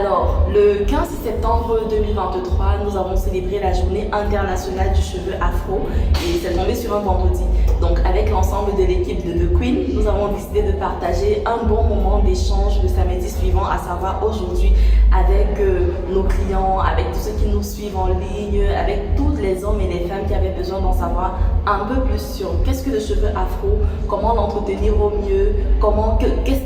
Alors, le 15 septembre 2023, nous avons célébré la journée internationale du cheveu afro et c'est tombé sur un vendredi. Donc, avec l'ensemble de l'équipe de The Queen, nous avons décidé de partager un bon moment d'échange le samedi suivant, à savoir aujourd'hui, avec nos clients, avec tous ceux qui nous suivent en ligne, avec tous les hommes et les femmes qui avaient besoin d'en savoir un peu plus sur qu'est-ce que le cheveu afro, comment l'entretenir au mieux,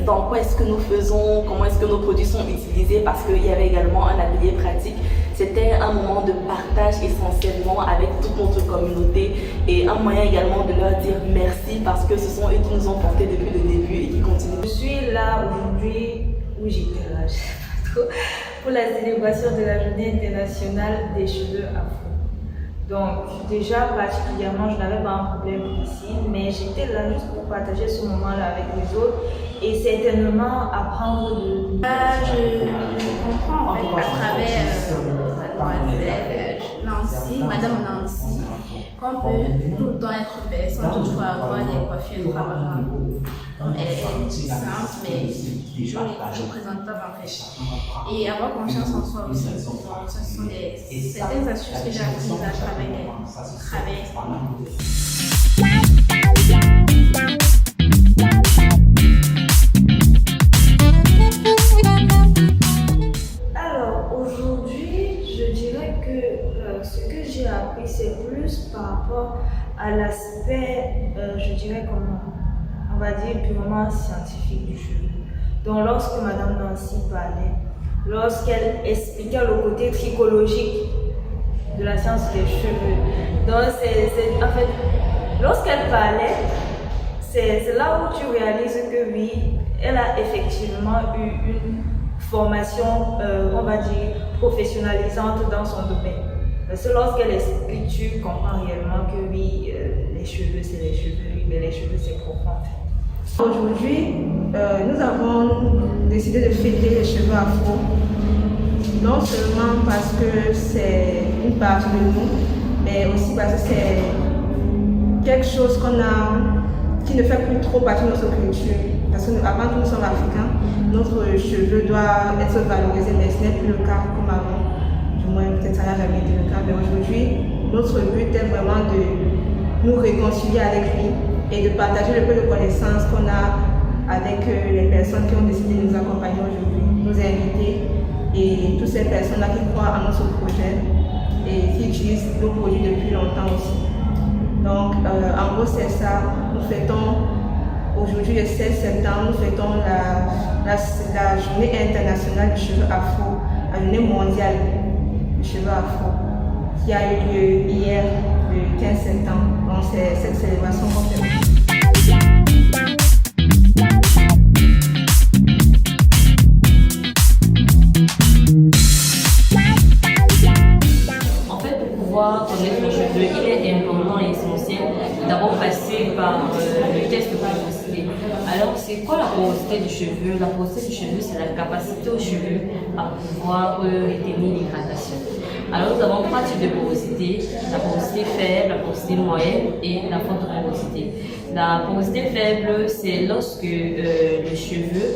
dans quoi est-ce que nous faisons, comment est-ce que nos produits sont utilisés, parce qu'il y avait également un atelier pratique. C'était un moment de partage essentiellement avec toute notre communauté et un moyen également de leur dire merci parce que ce sont eux qui nous ont portés depuis le début et qui continuent. Je suis là aujourd'hui, où j'étais là, je sais pas trop, pour la célébration de la journée internationale des cheveux afro. Donc déjà particulièrement, je n'avais pas un problème ici, mais j'étais là juste pour partager ce moment-là avec les autres et certainement apprendre de... Je comprends en fait à travers mademoiselle Nancy, Madame Nancy, qu'on peut tout le temps être belle sans toutefois avoir des coiffures extravagantes. Comme elle est puissante, mais toujours présentable en fait. Et avoir confiance en soi aussi. Donc, ce sont certaines astuces que j'ai apprises à travers les Alors aujourd'hui, je dirais que ce que j'ai appris, c'est plus par rapport à l'aspect, je dirais on va dire purement scientifique du cheveu. Donc lorsque Madame Nancy parlait, lorsqu'elle expliquait le côté psychologique de la science des cheveux, donc en fait, lorsqu'elle parlait, c'est là où tu réalises que oui, elle a effectivement eu une formation, on va dire, professionnalisante dans son domaine. Parce que lorsqu'elle explique, tu comprends réellement que oui, les cheveux c'est les cheveux, mais les cheveux c'est profond. Aujourd'hui, nous avons décidé de fêter les cheveux afro, non seulement parce que c'est une partie de nous, mais aussi parce que c'est quelque chose qui ne fait plus trop partie de notre culture. Parce qu'avant tout, nous sommes africains, notre cheveu doit être valorisé, mais ce n'est plus le cas comme avant. Du moins, peut-être ça n'a jamais été le cas, mais aujourd'hui, notre but est vraiment de nous réconcilier avec lui et de partager le peu de connaissances qu'on a avec les personnes qui ont décidé de nous accompagner aujourd'hui, nos invités et toutes ces personnes-là qui croient à notre projet et qui utilisent nos produits depuis longtemps aussi. Donc, en gros, c'est ça. Nous fêtons aujourd'hui, le 16 septembre, nous fêtons la journée internationale du cheveu afro, la journée mondiale du cheveu afro, qui a eu lieu hier, le 15 septembre. Donc, c'est cette célébration qu'on fait. En fait, pour pouvoir connaître le cheveu, il est important et essentiel d'abord passer par le test de porosité. Alors, c'est quoi la porosité du cheveu? La porosité du cheveu, c'est la capacité au cheveu à pouvoir retenir l'hydratation. Alors, nous avons trois types de porosité, la porosité faible, la porosité moyenne et la forte porosité. La porosité faible, c'est lorsque le cheveu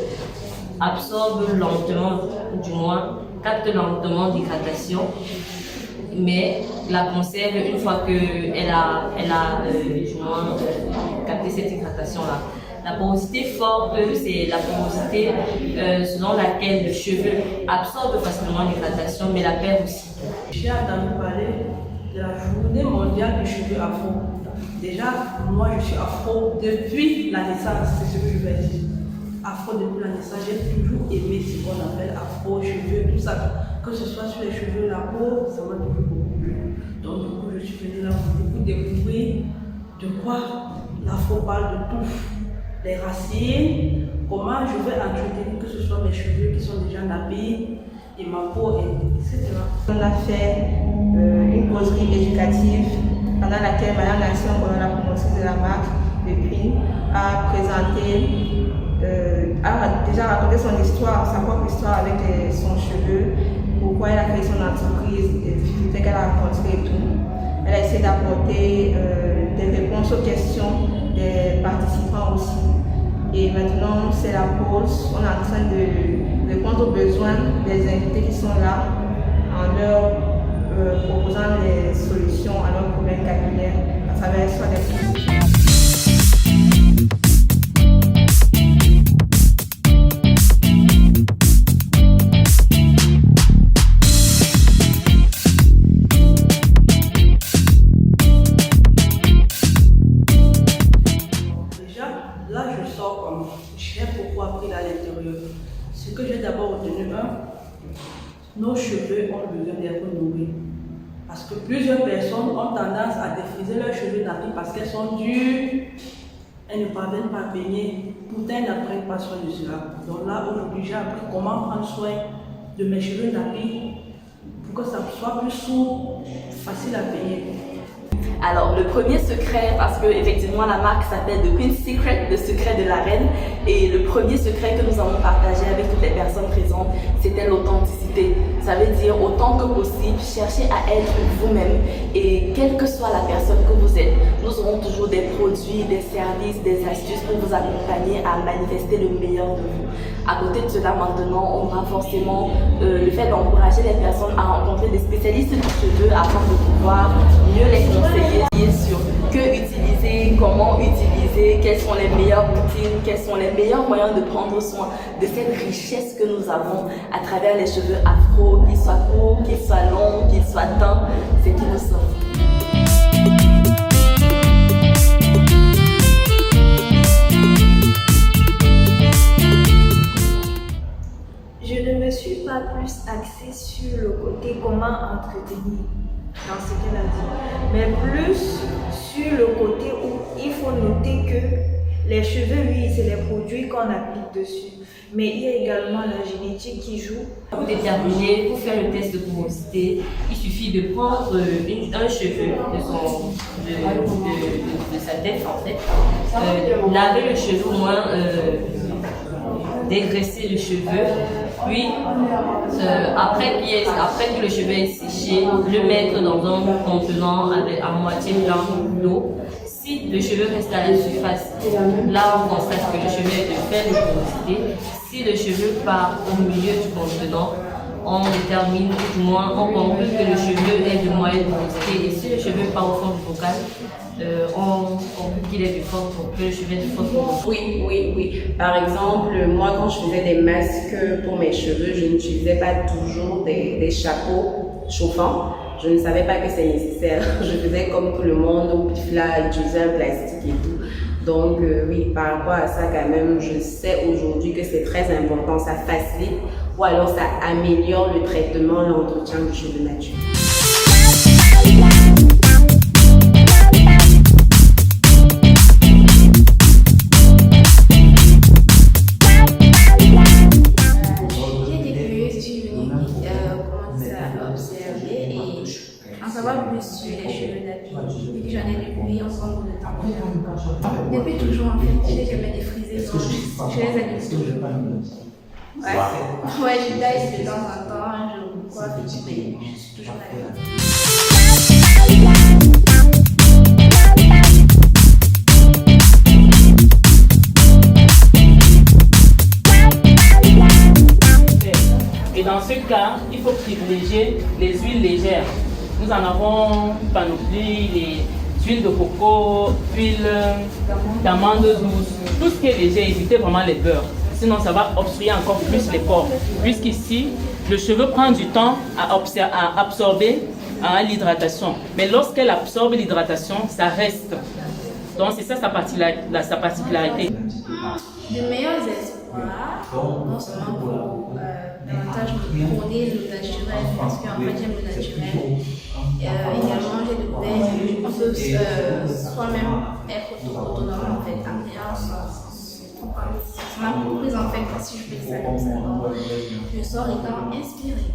absorbe lentement, du moins capte lentement l'hydratation, mais la conserve une fois qu'elle a du moins capté cette hydratation-là. La porosité forte, c'est la porosité selon laquelle le cheveu absorbe facilement l'hydratation, mais la perd aussi. J'ai entendu parler de la journée mondiale du cheveu afro. Déjà, moi je suis afro depuis la naissance, c'est ce que je vais dire. Afro depuis la naissance, j'ai toujours aimé ce qu'on appelle afro, cheveux, tout ça. Que ce soit sur les cheveux, la peau, ça m'a toujours beaucoup plu. Donc du coup, je suis venue là pour beaucoup découvrir de quoi l'afro parle de tout. Les racines, comment je vais entretenir que ce soit mes cheveux qui sont déjà nappés et ma peau, etc. On a fait une causerie éducative pendant laquelle Madame Nancy, la promotrice de la marque de Queen, a présenté, a déjà raconté son histoire, sa propre histoire avec son cheveu, pourquoi elle a créé son entreprise, les difficultés qu'elle a rencontrées et tout. Elle a essayé d'apporter des réponses aux questions des participants aussi. Et maintenant, c'est la pause. On est en train de répondre aux besoins des invités qui sont là en leur proposant les solutions à leurs problèmes capillaires à travers soit des produits. Ce que j'ai d'abord retenu, nos cheveux ont besoin d'être nourris. Parce que plusieurs personnes ont tendance à défriser leurs cheveux nappés parce qu'elles sont dures, elles ne parviennent pas à peigner, pourtant elles n'apprennent pas soin de cela. Donc là, aujourd'hui, j'ai appris comment prendre soin de mes cheveux nappés pour que ça soit plus souple, facile à peigner. Alors, le premier secret, parce que effectivement la marque s'appelle The Queen's Secret, le secret de la reine, et le premier secret que nous avons partagé avec toutes les personnes présentes, c'était l'authenticité. Ça veut dire autant que possible, cherchez à être vous-même, et quelle que soit la personne que vous êtes, nous aurons toujours des produits, des services, des astuces pour vous accompagner à manifester le meilleur de vous. À côté de cela, maintenant, on aura forcément le fait d'encourager les personnes à rencontrer des spécialistes du cheveu afin de pouvoir mieux les conseiller sur que utiliser, comment utiliser, quelles sont les meilleures routines, quels sont les meilleurs moyens de prendre soin de cette richesse que nous avons à travers les cheveux afro, qu'ils soient courts, qu'ils soient longs, qu'ils soient teints, c'est qui nous sommes. Je ne me suis pas plus axée sur le côté comment entretenir dans ce qu'elle a dit, mais plus sur le côté où il faut noter que les cheveux, oui, c'est les produits qu'on applique dessus, mais il y a également la génétique qui joue. Pour déterminer, pour faire le test de porosité, il suffit de prendre un cheveu de sa tête en fait, laver le cheveu au moins, dégraisser le cheveu, puis après que le cheveu est séché, le mettre dans un contenant avec à moitié plein d'eau. Si le cheveu reste à la surface, là on constate que le cheveu est de faible porosité. Si le cheveu part au milieu du contenant, on détermine, du moins on conclut que le cheveu est de moyenne porosité. Et si le cheveu part au fond du bocal, on conclut qu'il est de forte, que le cheveu est de forte porosité. Oui. Par exemple, moi quand je faisais des masques pour mes cheveux, je n'utilisais pas toujours des chapeaux chauffants. Je ne savais pas que c'est nécessaire. Je faisais comme tout le monde, au pifla, utiliser un plastique et tout. Donc oui, par rapport à ça quand même, je sais aujourd'hui que c'est très important, ça facilite ou alors ça améliore le traitement, l'entretien du cheveu naturel. Sur les cheveux nappés, vu que j'en ai depuis ensemble de temps. Depuis toujours en fait, je n'ai jamais défrisé, donc je les aime toujours. Ouais, je taille de temps en temps, je coiffe, mais je suis toujours là. Et dans ce cas, il faut privilégier les huiles légères. Nous en avons une panoplie, les huiles de coco, huile d'amande douce, tout ce qui est léger, évitez vraiment les beurres. Sinon, ça va obstruer encore plus les pores. Puisqu'ici, le cheveu prend du temps à absorber l'hydratation. Mais lorsqu'elle absorbe l'hydratation, ça reste. Donc, c'est ça sa particularité. De meilleurs espoirs, non seulement pour davantage prôner le naturel, parce qu'en fait j'aime le naturel. Également, j'ai découvert qu'on peut soi-même être autonome en fait, en ça m'a beaucoup plus en fait si je fais ça comme ça. Donc, je sors étant inspirée.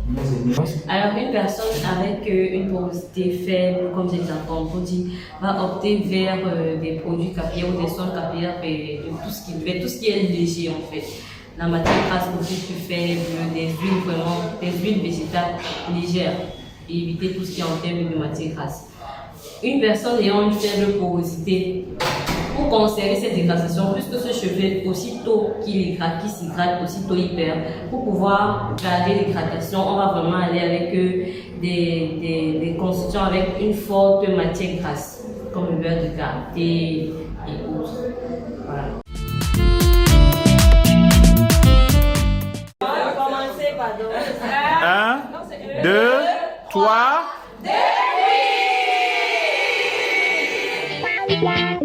Alors, une personne avec une porosité faible, comme j'ai dit, va opter vers des produits capillaires ou des soins capillaires, tout ce qui est léger en fait. La matière grasse aussi plus faible, des huiles végétales légères, et éviter tout ce qui est en termes de matière grasse. Une personne ayant une faible porosité pour conserver cette hydratation, puisque ce cheveu, aussitôt qu'il s'hydrate, aussitôt il perd. Pour pouvoir garder l'hydratation, on va vraiment aller avec des constituants avec une forte matière grasse, comme le beurre de karité et autres. Voilà. On va commencer par 1, 2, 3. Wow.